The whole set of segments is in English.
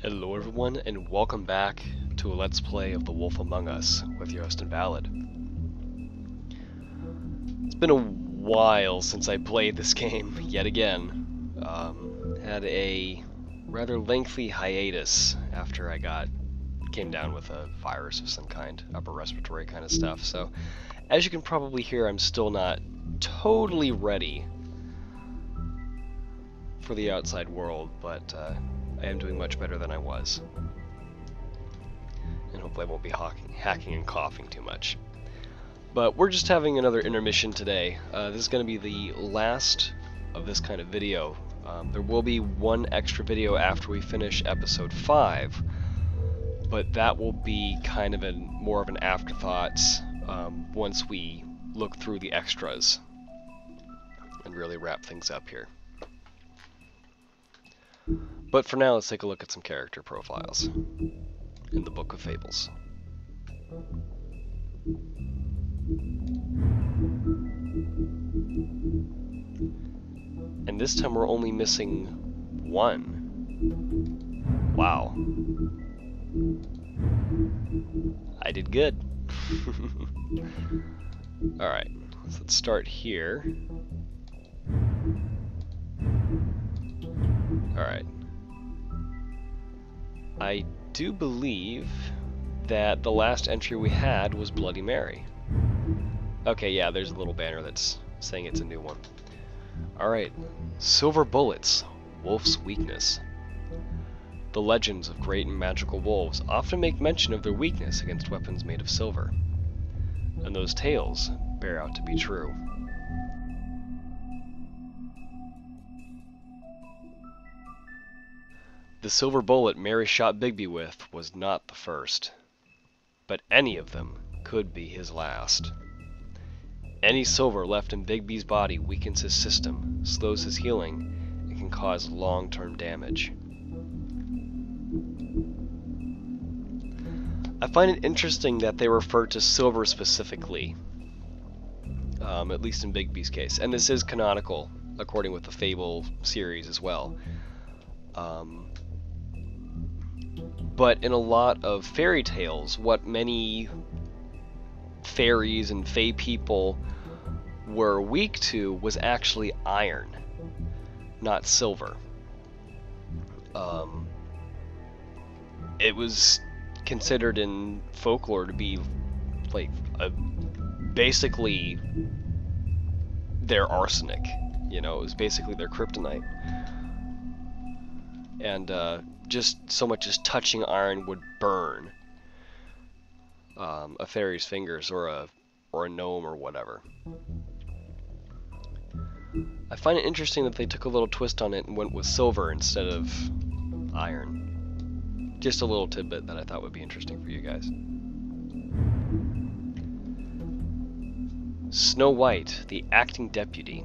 Hello everyone, and welcome back to a Let's Play of The Wolf Among Us with your host Invalid. It's been a while since I played this game, yet again. Had a rather lengthy hiatus after I came down with a virus of some kind, upper respiratory kind of stuff, so as you can probably hear, I'm still not totally ready for the outside world, but I am doing much better than I was. And hopefully I won't be hacking and coughing too much. But we're just having another intermission today. This is going to be the last of this kind of video. There will be one extra video after we finish episode 5, but that will be kind of more of an afterthought once we look through the extras and really wrap things up here. But for now, let's take a look at some character profiles in the Book of Fables. And this time we're only missing one. Wow. I did good. Alright, so let's start here. Alright. I do believe that the last entry we had was Bloody Mary. Okay, yeah, there's a little banner that's saying it's a new one. Alright. Silver bullets, wolf's weakness. The legends of great and magical wolves often make mention of their weakness against weapons made of silver. And those tales bear out to be true. The silver bullet Mary shot Bigby with was not the first, but any of them could be his last. Any silver left in Bigby's body weakens his system, slows his healing, and can cause long-term damage. I find it interesting that they refer to silver specifically, at least in Bigby's case, and this is canonical according with the Fable series as well. But in a lot of fairy tales, what many fairies and fae people were weak to was actually iron, not silver. It was considered in folklore to be like basically their arsenic. You know, it was basically their kryptonite. And just so much as touching iron would burn a fairy's fingers or a gnome or whatever. I find it interesting that they took a little twist on it and went with silver instead of iron. Just a little tidbit that I thought would be interesting for you guys. Snow White, the acting deputy.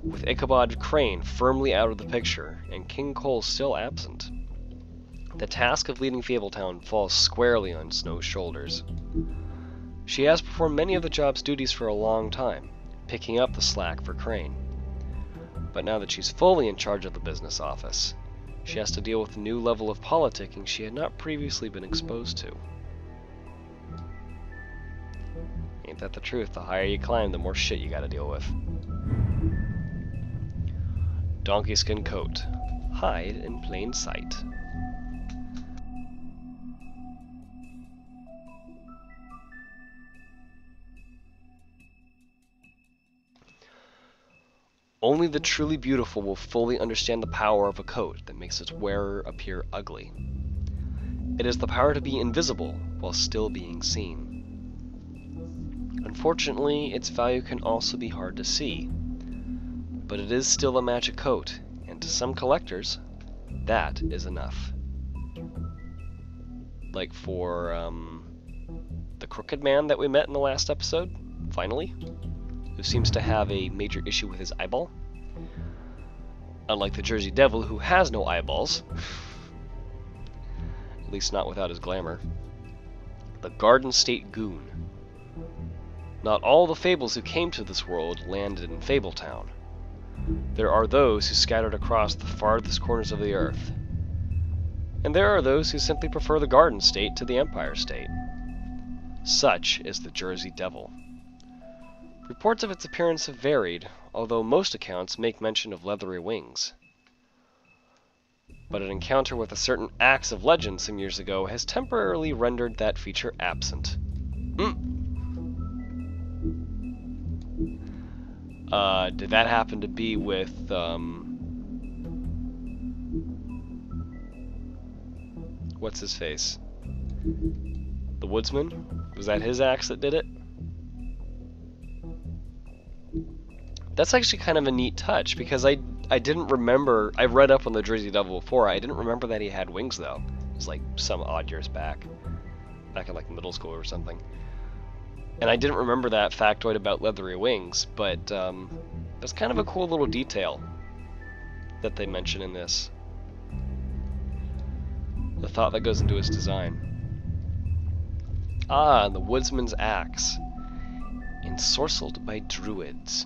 With Ichabod Crane firmly out of the picture, and King Cole still absent, the task of leading Fabletown falls squarely on Snow's shoulders. She has performed many of the job's duties for a long time, picking up the slack for Crane. But now that she's fully in charge of the business office, she has to deal with a new level of politicking she had not previously been exposed to. Ain't that the truth? The higher you climb, the more shit you gotta deal with. Donkey skin coat. Hide in plain sight. Only the truly beautiful will fully understand the power of a coat that makes its wearer appear ugly. It is the power to be invisible while still being seen. Unfortunately, its value can also be hard to see. But it is still a magic coat, and to some collectors, that is enough. Like for the crooked man that we met in the last episode, finally, who seems to have a major issue with his eyeball. Unlike the Jersey Devil, who has no eyeballs. At least not without his glamour. The Garden State Goon. Not all the fables who came to this world landed in Fabletown. There are those who scattered across the farthest corners of the earth. and there are those who simply prefer the Garden State to the Empire State. Such is the Jersey Devil. Reports of its appearance have varied, although most accounts make mention of leathery wings. But an encounter with a certain axe of legend some years ago has temporarily rendered that feature absent. Did that happen to be with, what's his face? The Woodsman? Was that his axe that did it? That's actually kind of a neat touch, because I didn't remember, I read up on the Jersey Devil before, I didn't remember that he had wings though. It was like some odd years back in like middle school or something. And I didn't remember that factoid about leathery wings, but that's kind of a cool little detail that they mention in this. The thought that goes into his design. Ah, the Woodsman's axe. Ensorcelled by druids.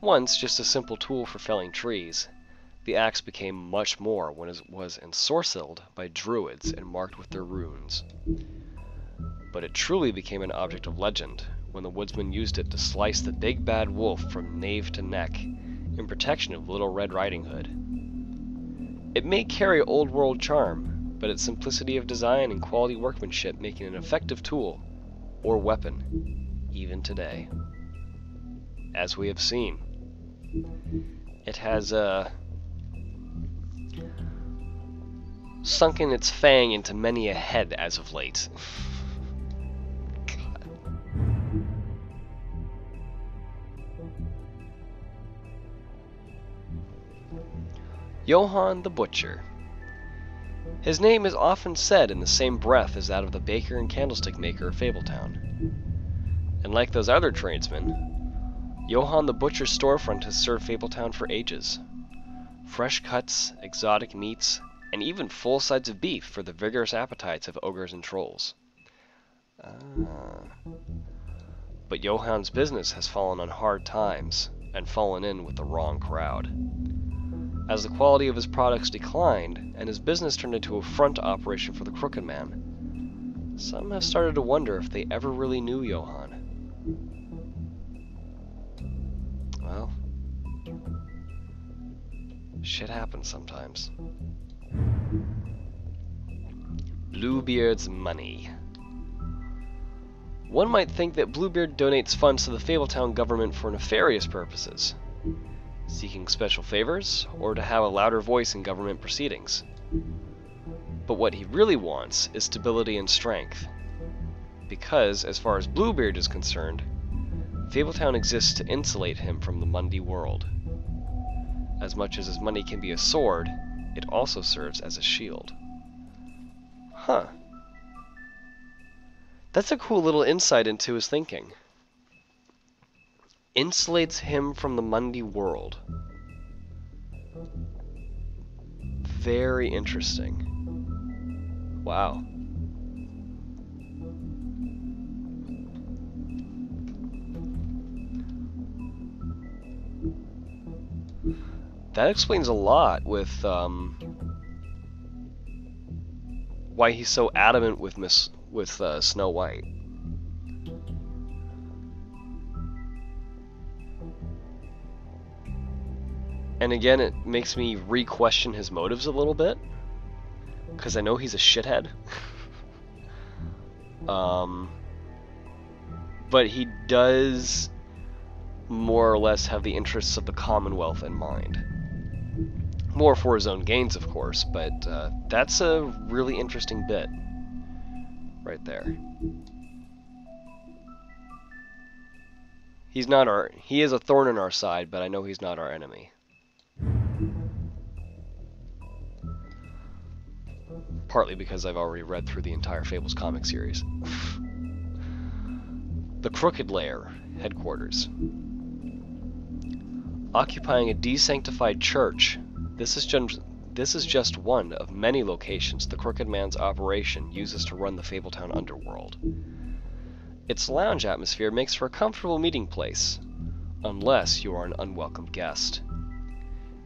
Once just a simple tool for felling trees, the axe became much more when it was ensorcelled by druids and marked with their runes. But it truly became an object of legend when the woodsman used it to slice the big bad wolf from nape to neck in protection of Little Red Riding Hood. It may carry old world charm, but its simplicity of design and quality workmanship make it an effective tool or weapon even today. As we have seen, it has sunken its fang into many a head as of late. Johann the Butcher. His name is often said in the same breath as that of the baker and candlestick maker of Fabletown. And like those other tradesmen, Johann the Butcher's storefront has served Fabletown for ages. Fresh cuts, exotic meats, and even full sides of beef for the vigorous appetites of ogres and trolls. But Johann's business has fallen on hard times and fallen in with the wrong crowd. As the quality of his products declined and his business turned into a front operation for the Crooked Man, some have started to wonder if they ever really knew Johann. Well, shit happens sometimes. Bluebeard's money. One might think that Bluebeard donates funds to the Fabletown government for nefarious purposes, seeking special favors, or to have a louder voice in government proceedings. But what he really wants is stability and strength, because, as far as Bluebeard is concerned, Fabletown exists to insulate him from the Mundy world. As much as his money can be a sword, it also serves as a shield. Huh. That's a cool little insight into his thinking. Insulates him from the Mundy world. Very interesting. Wow. That explains a lot with why he's so adamant with Snow White. And again, it makes me re-question his motives a little bit, because I know he's a shithead. But he does more or less have the interests of the Commonwealth in mind. More for his own gains, of course, but that's a really interesting bit right there. He is a thorn in our side, but I know he's not our enemy. Partly because I've already read through the entire Fables comic series. The Crooked Lair, headquarters. Occupying a desanctified church, this is just one of many locations the Crooked Man's operation uses to run the Fabletown underworld. Its lounge atmosphere makes for a comfortable meeting place, unless you are an unwelcome guest.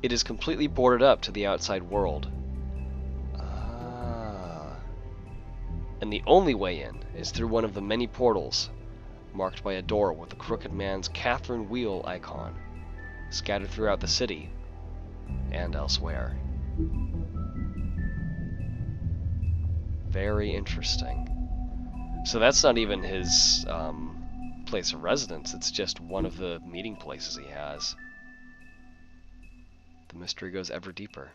It is completely boarded up to the outside world. and the only way in is through one of the many portals marked by a door with the Crooked Man's Catherine Wheel icon scattered throughout the city and elsewhere. Very interesting. So that's not even his place of residence, it's just one of the meeting places he has. The mystery goes ever deeper.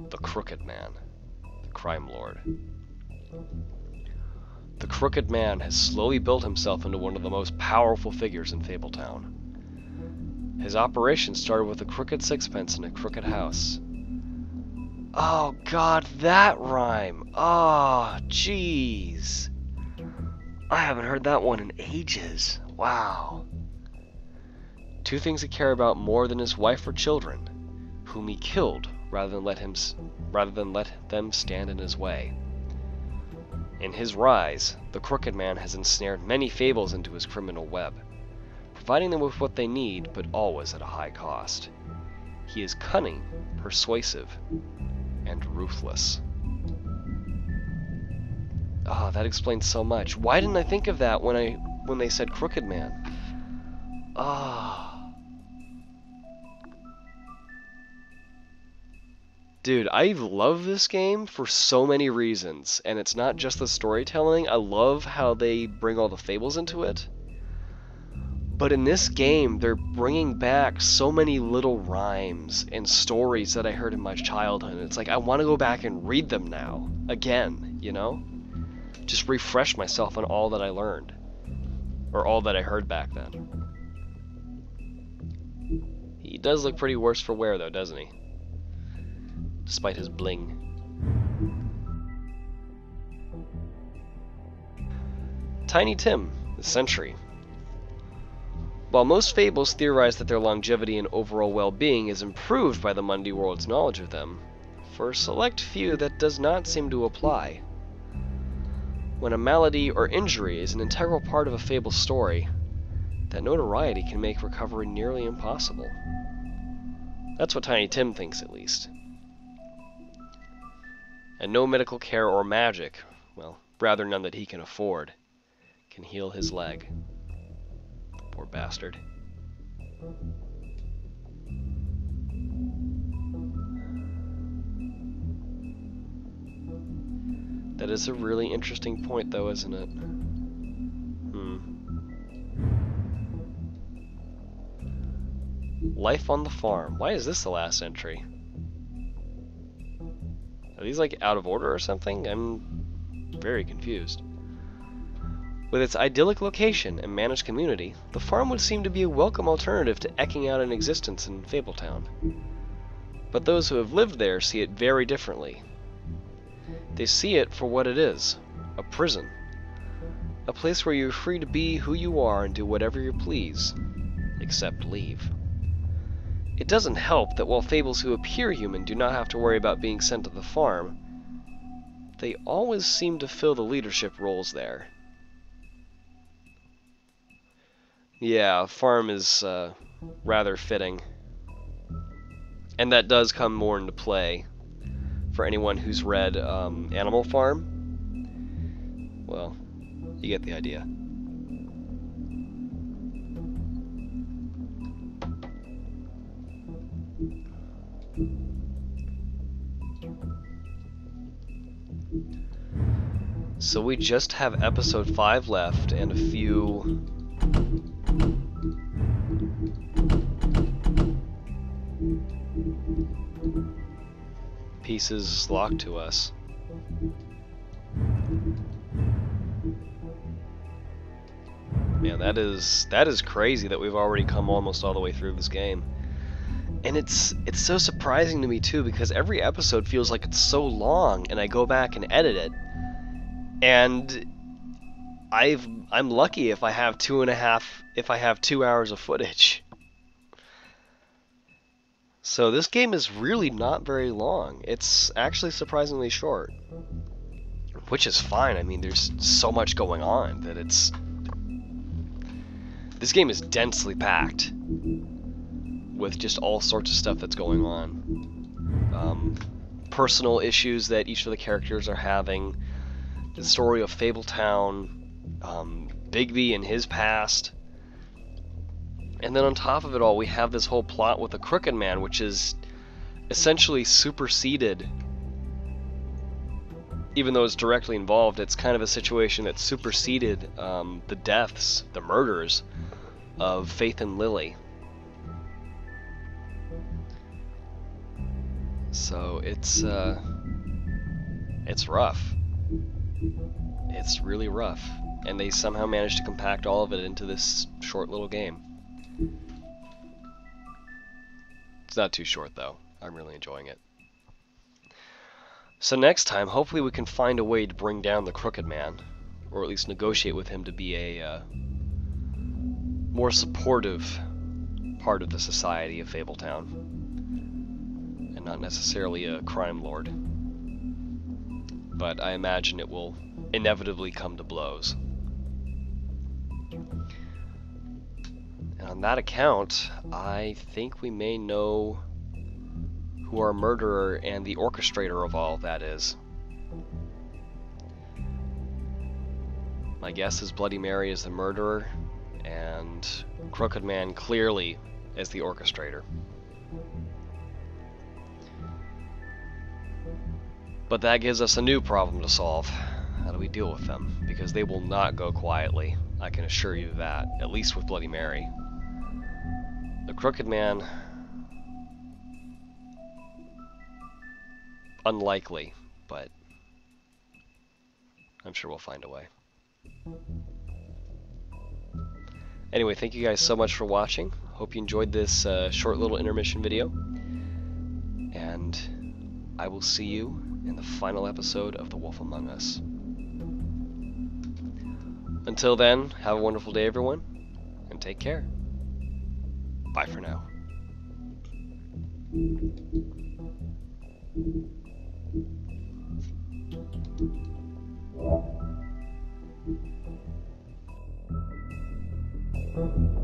The Crooked Man, the crime lord. The Crooked Man has slowly built himself into one of the most powerful figures in Fabletown. His operation started with a crooked sixpence in a crooked house. Oh god, that rhyme! Oh, jeez. I haven't heard that one in ages. Wow. Two things he cared about more than his wife or children, whom he killed rather than let them stand in his way. In his rise, the Crooked Man has ensnared many fables into his criminal web, providing them with what they need, but always at a high cost. He is cunning, persuasive, and ruthless. Ah, that explains so much. Why didn't I think of that when they said Crooked Man? Ah. Dude, I love this game for so many reasons, and it's not just the storytelling. I love how they bring all the fables into it. But in this game, they're bringing back so many little rhymes and stories that I heard in my childhood. It's like, I want to go back and read them now, again, you know? Just refresh myself on all that I learned. Or all that I heard back then. He does look pretty worse for wear, though, doesn't he? Despite his bling. Tiny Tim, the Sentry. While most fables theorize that their longevity and overall well-being is improved by the Mundy world's knowledge of them, for a select few that does not seem to apply. When a malady or injury is an integral part of a fable story, that notoriety can make recovery nearly impossible. That's what Tiny Tim thinks, at least. And no medical care or magic, well, rather none that he can afford, can heal his leg. Poor bastard. That is a really interesting point, though, isn't it? Life on the farm. Why is this the last entry? Are these like out of order or something? I'm very confused. With its idyllic location and managed community, the farm would seem to be a welcome alternative to eking out an existence in Fabletown. But those who have lived there see it very differently. They see it for what it is, a prison. A place where you're free to be who you are and do whatever you please, except leave. It doesn't help that while fables who appear human do not have to worry about being sent to the farm, they always seem to fill the leadership roles there. Yeah, farm is rather fitting. And that does come more into play for anyone who's read Animal Farm. Well, you get the idea. So we just have episode 5 left and a few pieces locked to us. Man, that is crazy that we've already come almost all the way through this game. And it's so surprising to me too, because every episode feels like it's so long, and I go back and edit it, and I'm lucky if I have 2 hours of footage. So this game is really not very long. It's actually surprisingly short, which is fine. I mean, there's so much going on that this game is densely packed with just all sorts of stuff that's going on. personal issues that each of the characters are having, the story of Fabletown, Bigby and his past, and then on top of it all, we have this whole plot with the Crooked Man, which is essentially superseded. Even though it's directly involved, it's kind of a situation that superseded the deaths, the murders of Faith and Lily. So it's rough. It's really rough, and they somehow managed to compact all of it into this short little game. It's not too short though. I'm really enjoying it. So next time, hopefully we can find a way to bring down the Crooked Man, or at least negotiate with him to be a more supportive part of the society of Fabletown, and not necessarily a crime lord. But I imagine it will inevitably come to blows. And on that account, I think we may know who our murderer and the orchestrator of all of that is. My guess is Bloody Mary is the murderer, and Crooked Man clearly is the orchestrator. But that gives us a new problem to solve. How do we deal with them? Because they will not go quietly, I can assure you that, at least with Bloody Mary. The Crooked Man, unlikely, but I'm sure we'll find a way. Anyway, thank you guys so much for watching. Hope you enjoyed this short little intermission video, and I will see you in the final episode of The Wolf Among Us. Until then, have a wonderful day, everyone, and take care. Bye for now. Thank you.